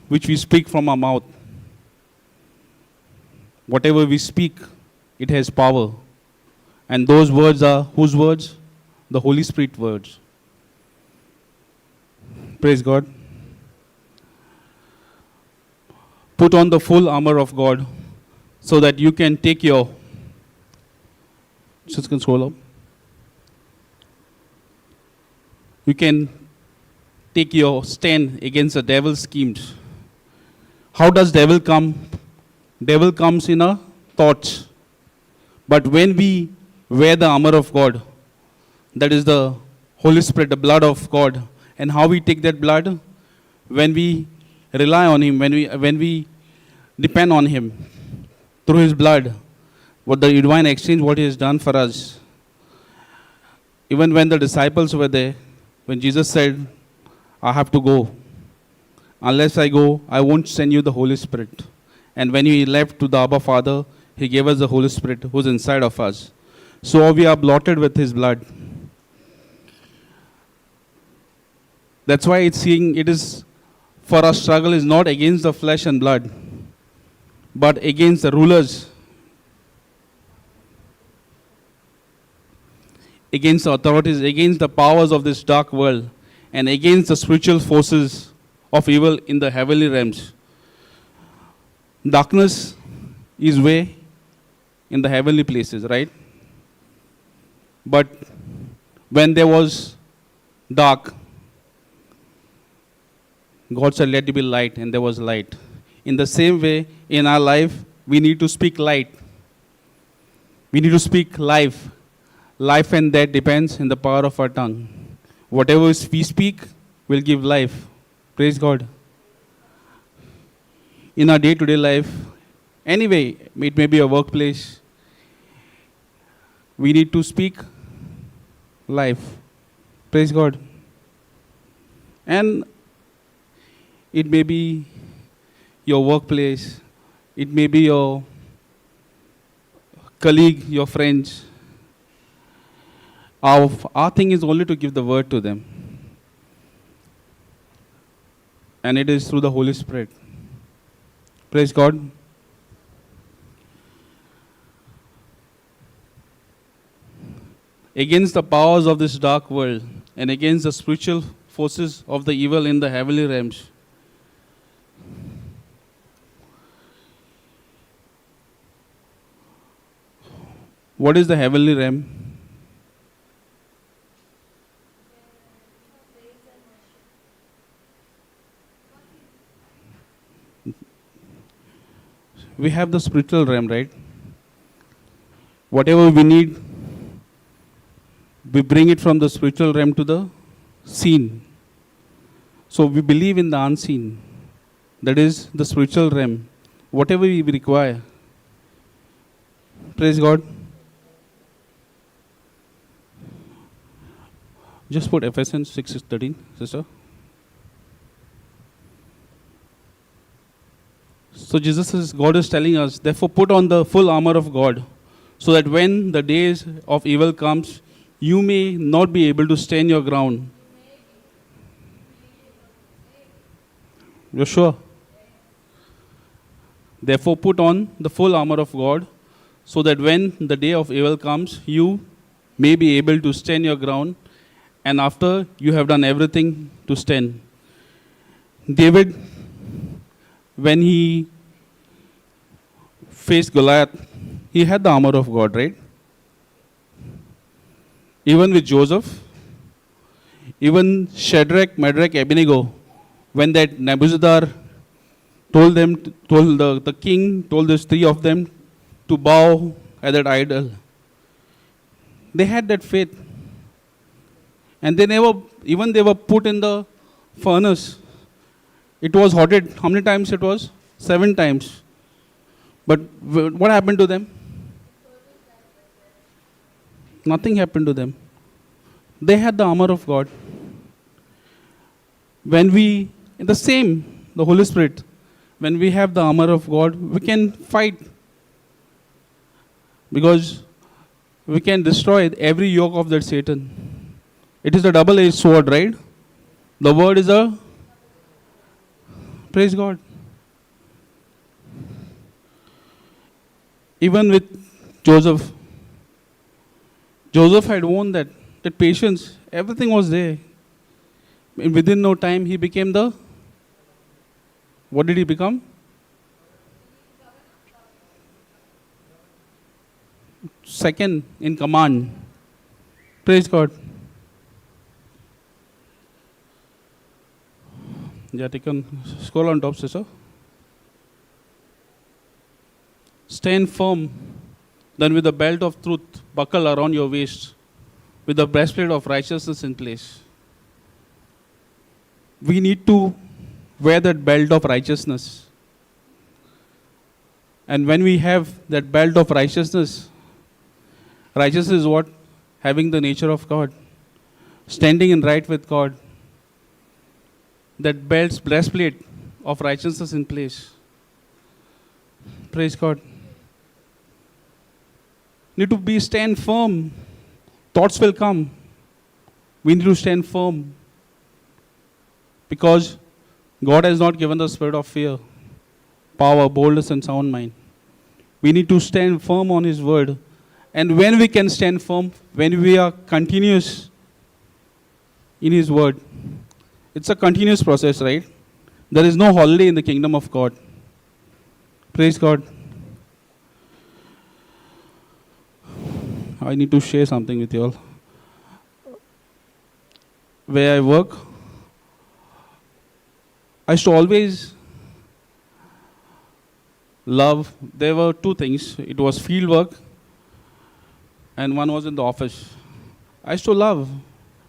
which we speak from our mouth. Whatever we speak, it has power. And those words are whose words? The Holy Spirit words. Praise God. Put on the full armor of God so that you can take your... Just can scroll up. You can take your stand against the devil's schemes. How does devil come? Devil comes in our thoughts. But when we wear the armor of God, that is the Holy Spirit, the blood of God, and how we take that blood? When we rely on Him, when we depend on Him through His blood, what the divine exchange, what He has done for us. Even when the disciples were there, when Jesus said, I have to go. Unless I go, I won't send you the Holy Spirit. And when He left to the Abba Father, He gave us the Holy Spirit who's inside of us. So we are blotted with His blood. That's why it's saying it is, for our struggle is not against the flesh and blood, but against the rulers, against the authorities, against the powers of this dark world, and against the spiritual forces of evil in the heavenly realms. Darkness is way in the heavenly places, right? But when there was dark, God said, let there be light, and there was light. In the same way, in our life, we need to speak light. We need to speak life. Life and death depends in the power of our tongue. Whatever we speak will give life. Praise God. In our day-to-day life, anyway, it may be a workplace, we need to speak life. Praise God. And it may be your workplace, it may be your colleague, your friends. Our thing is only to give the word to them. And it is through the Holy Spirit. Praise God. Against the powers of this dark world and against the spiritual forces of the evil in the heavenly realms. What is the heavenly realm? We have the spiritual realm, right? Whatever we need, we bring it from the spiritual realm to the seen. So we believe in the unseen. That is the spiritual realm. Whatever we require. Praise God. Just put Ephesians 6:13, sister. So God is telling us, therefore put on the full armor of God, so that when the days of evil comes, you may not be able to stand your ground. You're sure? Therefore put on the full armor of God, so that when the day of evil comes, you may be able to stand your ground, and after you have done everything to stand. David, when he faced Goliath, he had the armor of God, right? Even with Joseph, even Shadrach, Meshach, Abednego, when that Nebuchadnezzar told the king, told these three of them to bow at that idol, they had that faith. And they were put in the furnace. It was hotted. How many times it was? 7 times. But what happened to them? Nothing happened to them. They had the armor of God. When the Holy Spirit, when we have the armor of God, we can fight. Because we can destroy every yoke of that Satan. It is a double-edged sword, right? The word is Praise God. Even with Joseph, Joseph had won that patience, everything was there. And within no time, he became what did he become? Second in command. Praise God. Yeah, take on, scroll on top, sister. Stand firm, then with the belt of truth buckle around your waist, with the breastplate of righteousness in place. We need to wear that belt of righteousness. And when we have that belt of righteousness, righteousness is what? Having the nature of God. Standing in right with God. That belt's breastplate of righteousness in place. Praise God. Need to stand firm. Thoughts will come. We need to stand firm. Because God has not given the spirit of fear, power, boldness, and sound mind. We need to stand firm on His word. And when we can stand firm, when we are continuous in His word, it's a continuous process, right? There is no holiday in the kingdom of God. Praise God. I need to share something with you all. Where I work, I used to always love, there were two things. It was field work and one was in the office. I used to love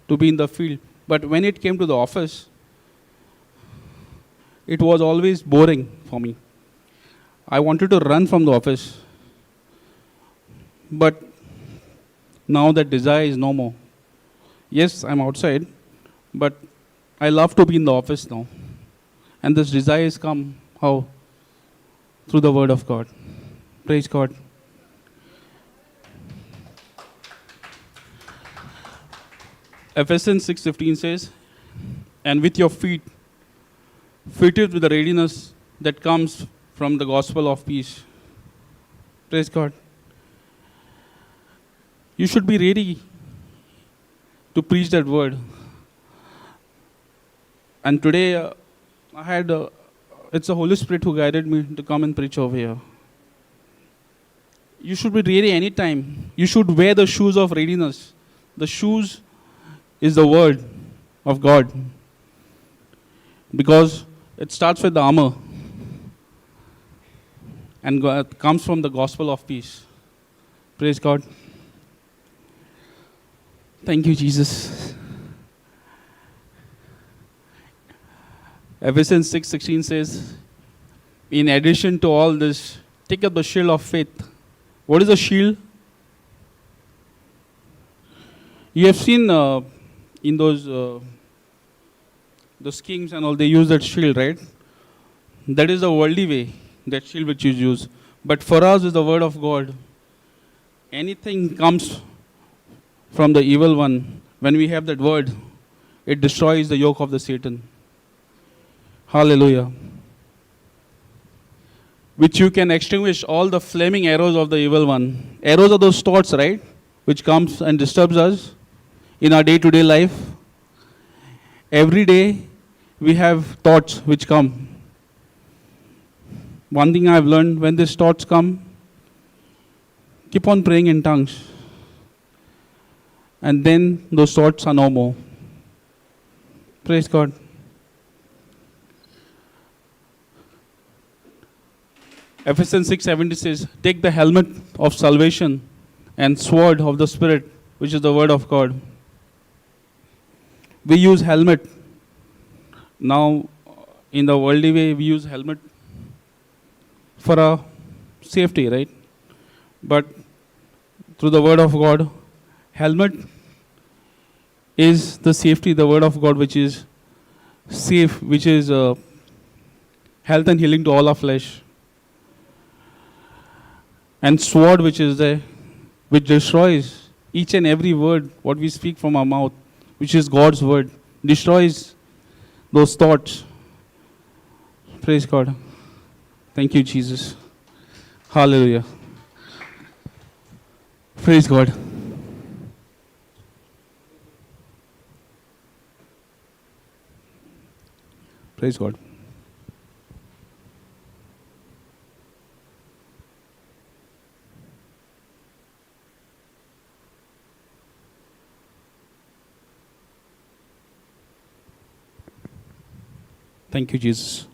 to be in the field. But when it came to the office, it was always boring for me. I wanted to run from the office. But now that desire is no more. Yes, I'm outside, but I love to be in the office now. And this desire has come, how? Through the word of God. Praise God. Ephesians 6:15 says, and with your feet fitted with the readiness that comes from the gospel of peace. Praise God. You should be ready to preach that word. And today, it's the Holy Spirit who guided me to come and preach over here. You should be ready anytime. You should wear the shoes of readiness. The shoes is the word of God. Because it starts with the armor and comes from the gospel of peace. Praise God. Thank you, Jesus. Ephesians 6:16 says, in addition to all this, take up the shield of faith. What is a shield? You have seen in those kings and all, they use that shield, right? That is the worldly way, that shield which you use. But for us is the word of God. Anything comes from the evil one. When we have that word, it destroys the yoke of the Satan. Hallelujah. Which you can extinguish all the flaming arrows of the evil one. Arrows are those thoughts, right? Which comes and disturbs us in our day-to-day life. Every day we have thoughts which come. One thing I've learned, when these thoughts come, keep on praying in tongues. And then those thoughts are no more. Praise God. Ephesians 6:70 says, take the helmet of salvation and sword of the Spirit, which is the word of God. We use helmet. Now, in the worldly way, we use helmet for our safety, right? But through the word of God, helmet is the safety, the word of God, which is safe, which is health and healing to all our flesh. And sword, which is there, which destroys each and every word, what we speak from our mouth, which is God's word, destroys those thoughts. Praise God. Thank you, Jesus. Hallelujah. Praise God. Praise God. Thank you, Jesus.